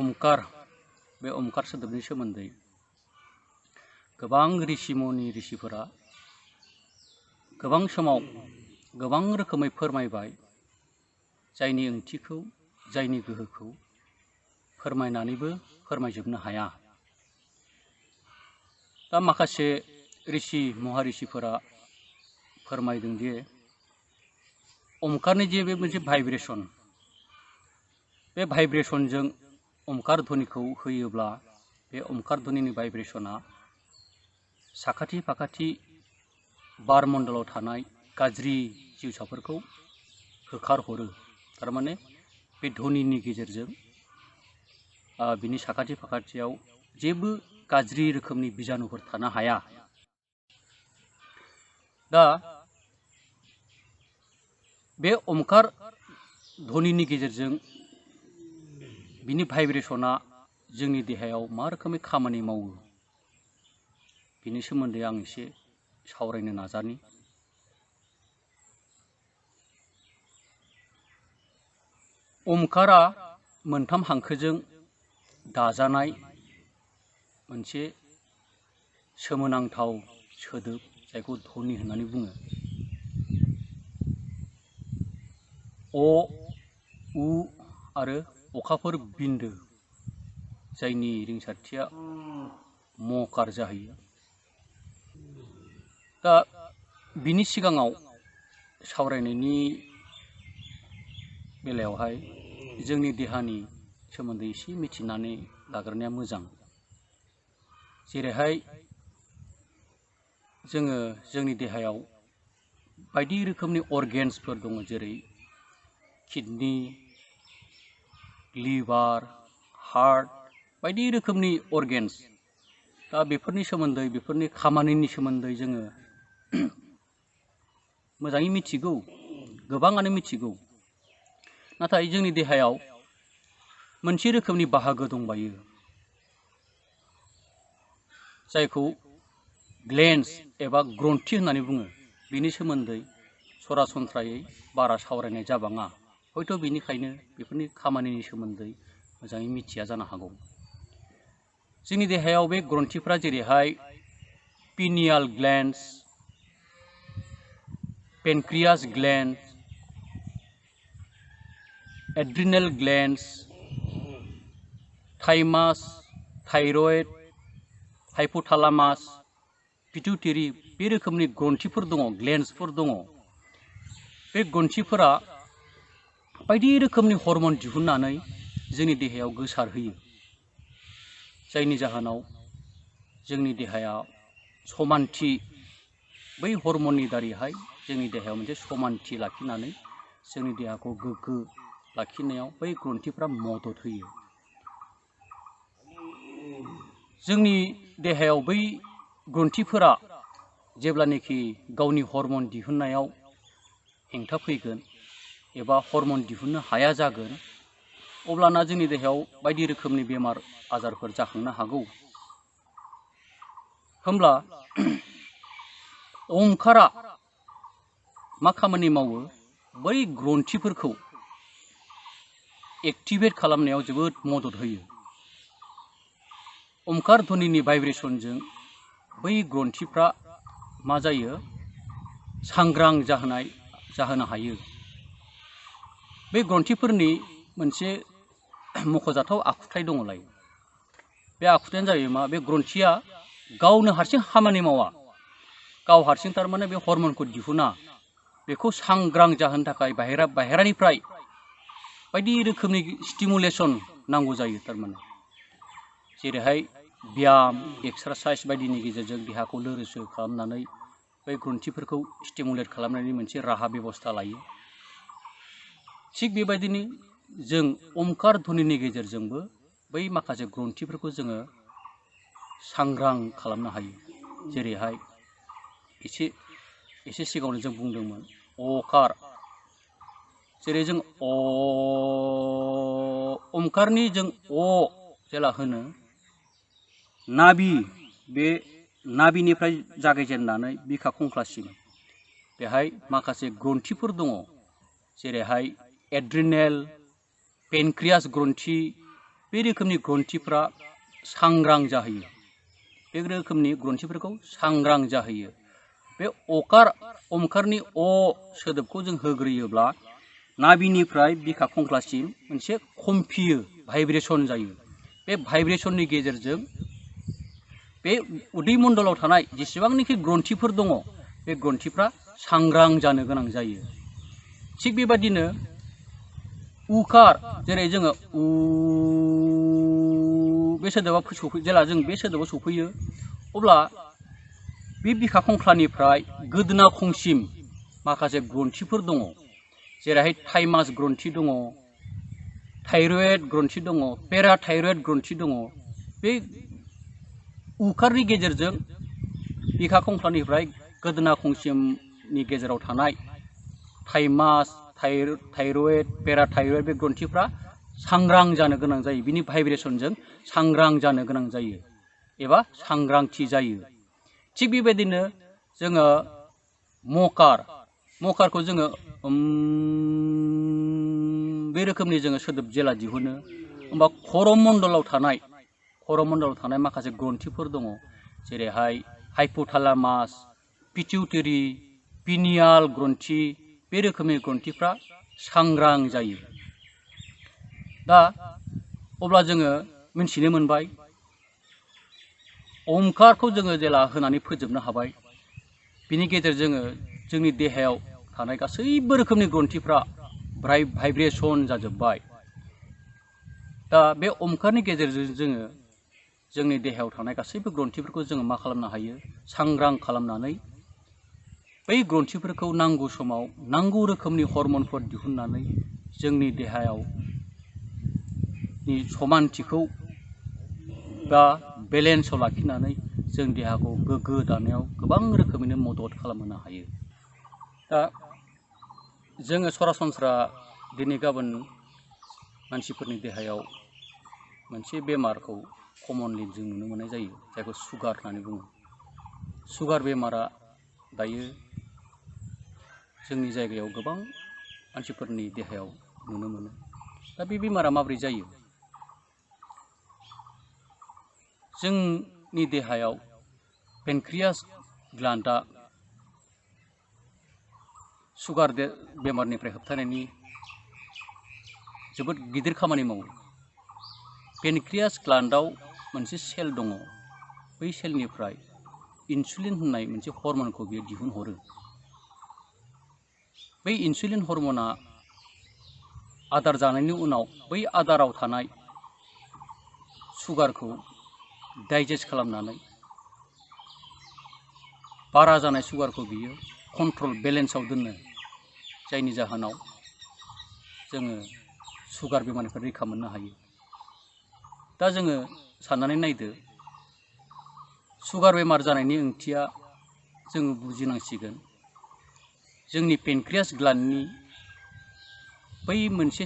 ओमकार बे ओमकार सोदोबनि सोमोन्दै गोबां ऋषिमुनि ऋषिफोरा गोबां समाव गोबां रोखोमै फोरमायबाय, जायनि ओंथिखौ जायनि गोहोखौ फोरमायनानैबो फोरमायजोबनो हाया। दा माखासे ऋषि महाऋषिफोरा फोरमायदों दि ओमकारनि जे बे मोनसे भाइब्रेशन, बे भाइब्रेशनजों ओमकार ध्वनिखौ होयोब्ला बे ओमकार ध्वनिनि भाइब्रेशना साखाथि फाखाथि बारमण्डलाव थानाय गाज्रि जिउसाफोरखौ होखारहरो। थारमाने बे ध्वनिनि गेजेरजों बिनि साखाथि फाखाथियाव जेबो गाज्रि रोखोमनि बिजानुफोर थानो हाया। दा बे ओमकार ध्वनिनि गेजेरजों बिनि भाइब्रेशना जोंनि देहायाव मा रोखोमै खामानि मावो, बिनि सोमोन्दै आं एसे सावरायनो नाजानि। ओमकारा मोनथाम हांखोजों दाजानाय मोनसे सोमोनांथाव सोदोब, जायखौ ध्वनि होननानै बुङो। अ, उ आरो अखाफोर बिन्दो, जायनि रिंसारथिया मकार जाहैयो। दा बिनि सिगाङाव सावरायनायनि बेलायावहाय जोंनि देहानि सोमोन्दै एसे मिथिनानै लाग्रोनाया मोजां। जेरैहाय जोङो जोंनि देहायाव बायदि रोखोमनि अर्गेन्सफोर दङ, जेरै किडनी, लिभार, हार्ट, बायदि रोखोमनि अर्गेन्स। दा बेफोरनि सोमोन्दै, बेफोरनि खामानिनि सोमोन्दै जोङो मोजाङै मिथिगौ, गोबाङानो मिथिगौ। नाथाय जोंनि देहायाव मोनसे रोखोमनि बाहागो दंबायो, जायखौ ग्लेन्स एबा ग्रन्थि होननानै बुङो। बिनि सोमोन्दै सरासनस्रायै बारा सावरायनाय जाबाङा। हयथ' बेनिखायनो बेफोरनि खामानिनि सोमोन्दै मोजाङै मिथिया जानो हागौ। जोंनि देहायाव बे ग्रन्थिफ्रा जेरैहाय pineal glands, pancreas glands, adrenal glands, thymus, thyroid, hypothalamus, pituitary, बे रोखोमनि ग्रन्थिफोर दङ, ग्लेन्सफोर दङ। बे ग्रन्थिफोरा बायदि रोखोमनि हर्मन दिहुननानै जोंनि देहायाव गोसारहोयो, जायनि जाहोनाव जोंनि देहाया समानथि, बै हर्मननि दारैहाय जोंनि देहायाव मोनसे समानथि लाखिनानै जोंनि देहाखौ गोग्गो लाखिनायाव बै ग्रन्थिफ्रा मदद होयो। जोंनि देहायाव बै ग्रन्थिफोरा जेब्लानोखि गावनि हर्मन दिहुननायाव हेंथा फैगोन एबा हर्मन दिहुननो हाया जागोन, अब्लाना जोंनि देहायाव बायदि रोखोमनि बेमार आजारफोर जाखांनो हागौ। होमब्ला ओमकारा मा खामानि मावो? बै ग्रन्थिफोरखौ एक्टिभेट खालामनायाव जोबोद मदद होयो। ओमकार ध्वनिनि भाइब्रेशनजों बै ग्रन्थिफ्रा मा जायो? सांग्रां जाहोनो हायो। बे ग्रन्थिफोरनि मोनसे मख'जाथाव आखुथाय दङलाय। बे आखुथायानो जाहैबाय मा? बे ग्रन्थिया गावनो हारसिं खामानि मावा। गाव हारसिं थारमाने बे हर्मनखौ दिहुना। बेखौ सांग्रां जाहोनो थाखाय बाहेरानिफ्राय बायदि रोखोमनि स्टिमुलेसन नांगौ जायो। थारमाने जेरैहाय ब्याम, एक्सारसाइज बायदिनि गेजेरजों देहाखौ लोरसो खालामनानै बै ग्रन्थिफोरखौ स्टिमुलेट खालामनायनि मोनसे राहा बेबस्था लायो। थिग बेबायदिनो जों ओमकार ध्वनिनि गेजेरजोंबो बै माखासे ग्रन्थिफोरखौ जोङो सांग्रां खालामनो हायो। जेरैहाय एसे सिगाङावनो जों बुंदोंमोन अकार, जेरै जों ओमकारनि जों अ जेला होनो, नाभि, बे नाभिनिफ्राय जागायजेननानै बिखा खंख्लासिम बेहाय माखासे ग्रन्थिफोर दङ, जेरैहाय एड्रिनेल, पेनक्रियास ग्रन्थि, बे रोखोमनि ग्रन्थिफ्रा सांग्रां जाहैयो। बे रोखोमनि ग्रन्थिफोरखौ सांग्रां जाहैयो। बे अकार ओंखारनि अ सोदोबखौ जों होग्रोयोब्ला नाभिनिफ्राय बिखा खंख्लासिम मोनसे कम्पियो, भाइब्रेसन जायो। बे भाइब्रेसननि गेजेरजों बे उदै मण्डलाव थानाय जेसेबांनाखि ग्रन्थिफोर दङ बे ग्रन्थिफ्रा सांग्रां जानो गोनां जायो। थिग बेबादिनो उकार, जेरै जोङो उ बे सोदोबा जेला जों बे सोदोबाव सफैयो अब्ला बे बिखा खंख्लानिफ्राय गोदोना खंसिम माखासे ग्रन्थिफोर दङ, जेरैहाय थाइमास ग्रन्थि दङ, थाइरयड ग्रन्थि दङ, पेराथाइरयड ग्रन्थि दङ। बे उकारनि गेजेरजों बिखा खंख्लानिफ्राय गोदोना खंसिमनि गेजेराव थानाय थाइमास, थाइरयड, पेराथाइरयड बे ग्रन्थिफ्रा सांग्रां जानो गोनां जायो। बिनि भाइब्रेसनजों सांग्रां जानो गोनां जायो एबा सांग्रांथि जायो। थिग बेबायदिनो जोङो मकारखौ जोङो बे रोखोमनि जोङो सोदोब जेला दिहुनो होमबा खर'मण्डलाव थानाय माखासे ग्रन्थिफोर दङ, जेरैहाय हाइपोथालामास, पिट्युटरी, पिनियाल ग्रन्थि, बे रोखोमनि ग्रन्थिफ्रा सांग्रां जायो। दा अब्ला जोङो मिन्थिनो मोनबाय ओंकारखौ जोङो जेला होनानै फोजोबनो हाबाय, बिनि गेजेरजों जोंनि देहायाव थानाय गासैबो रोखोमनि ग्रन्थिफ्रा भाइब्रेसन जाजोब्बाय। दा बे ओंकारनि गेजेरजों जोङो जोंनि देहायाव थानाय गासैबो ग्रन्थिफोरखौ जोङो मा खालामनो हायो? सांग्रां खालामनानै बै ग्रन्थिफोरखौ नांगौ समाव नांगौ रोखोमनि हर्मनफोर दिहुननानै जोंनि देहायाव समानथिखौ बा बेलेन्सआव लाखिनानै जों देहाखौ गोग्गो दानायाव गोबां रोखोमैनो मदद खालामनो हायो। दा जोङो सरासनस्रा दिनै गाबोन मानसिफोरनि देहायाव मोनसे बेमारखौ कमनलि जों नुनो मोननाय जायो, जायखौ सुगार होननानै बुङो। सुगार बेमारा दायो जोंनि जायगायाव गोबां मानसिफोरनि देहायाव नुनो मोनो। दा बे बेमारा माबोरै जायो? जोंनि देहायाव पेनक्रियास ग्लान्डआ सुगार बेमारनिफ्राय होबथानायनि जोबोद गिदिर खामानि मावो। पेनक्रियास ग्लान्डआव मोनसे सेल दङ, बै सेलनिफ्राय इनसुलिन होननाय मोनसे हर्मनखौ बियो दिहुनहरो। बै इनसुलिन हर्मना आदार जानायनि उनाव बै आदाराव थानाय सुगारखौ डाइजेस्ट खालामनानै बारा जानाय सुगारखौ बियो कन्ट्रल बेलेन्सआव दोनो, जायनि जाहोनाव जोङो सुगार बेमारनिफ्राय रैखा मोननो हायो। दा जोङो साननानै नायदो, सुगार बेमार जानायनि ओंथिया जोङो बुजिनांसिगोन जोंनि पेनक्रियास ग्लान्डनि बै मोनसे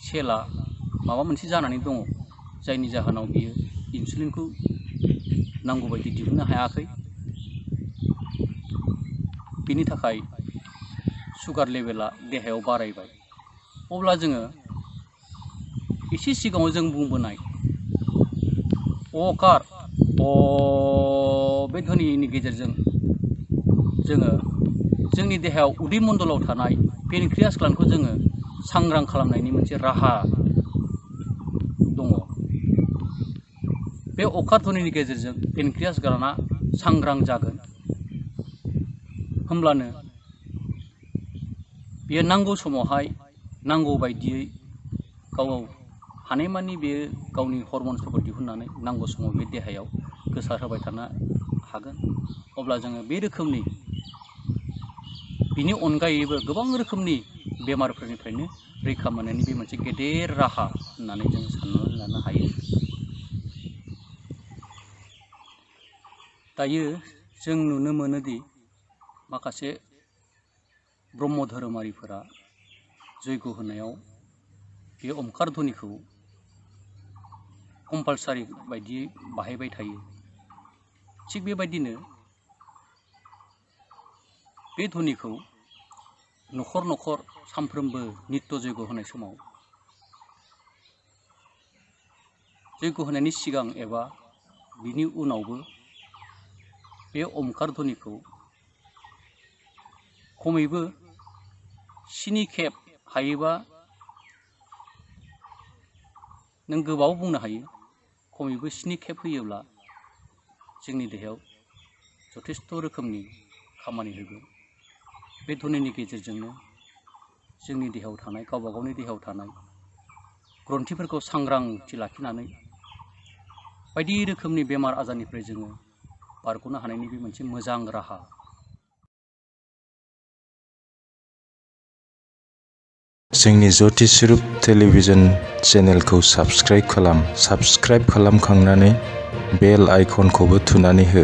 सेला माबा मोनसे जानानै दङ, जायनि जाहोनाव बियो इनसुलिनखौ नांगौ बायदि दिहुननो हायाखै। बिनि थाखाय सुगार लेभेला देहायाव बारायबाय। अब्ला जोङो एसे सिगाङाव जों बुंबोनाय अकार बे ध्वनिनि गेजेरजों जोङो जोंनि देहायाव उदै मण्डलाव थानाय पेनक्रियास ग्लान्डखौ जोङो सांग्रां खालामनायनि मोनसे राहा दङ। बे अकार ध्वनिनि गेजेरजों पेनक्रियास ग्लान्डआ सांग्रां जागोन। होमब्लानो बियो नांगौ समावहाय नांगौ बायदियै गाव हानायमानि बेयो गावनि हर्मन्सफोरखौ दिहुननानै नांगौ समाव बे देहायाव गोसार होबाय थानो हागोन। अब्ला जोङो बे रोखोमनि बिनि अनगायैबो गोबां रोखोमनि बेमारफोरनिफ्रायनो रैखा मोननायनि बे मोनसे गेदेर राहा होननानै जों साननानै लानो हायो। दायो जों नुनो मोनोदि माखासे ब्रह्म धोरोमारिफोरा जयग' होनायाव बे ओंकार ध्वनिखौ कम्पालसारि बायदियै बाहायबाय थायो। थिग बेबायदिनो बे ध्वनिखौ न'खर न'खर सानफ्रोमबो नित्य जयग' होनाय समाव जयग' होनायनि सिगां एबा बिनि उनावबो बे ओमकार ध्वनिखौ खमैबो 7 खेब हायोबा नों गोबाव बुंनो हायो, खमैबो 7 खेब होयोब्ला जोंनि देहायाव जथेस्थ' रोखोमनि खामानि होगोन। बे ध्वनिनि गेजेरजोंनो जोंनि देहायाव थानाय, गावबा गावनि देहायाव थानाय ग्रन्थिफोरखौ सांग्रांथि लाखिनानै बायदि रोखोमनि बेमार आजारनिफ्राय जोङो बारग'नो हानायनि बे मोनसे मोजां राहा। जोंनि ज्योति स्वरूप टेलिभिजन चेनेलखौ साबस्क्राइब खालामखांनानै बेल आइकनखौबो थुनानै हो,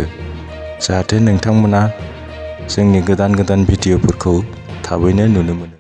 जाहाथे नोंथांमोना जोंनि गोदान भिडिअफोरखौ थाबैनो नुनो मोनो।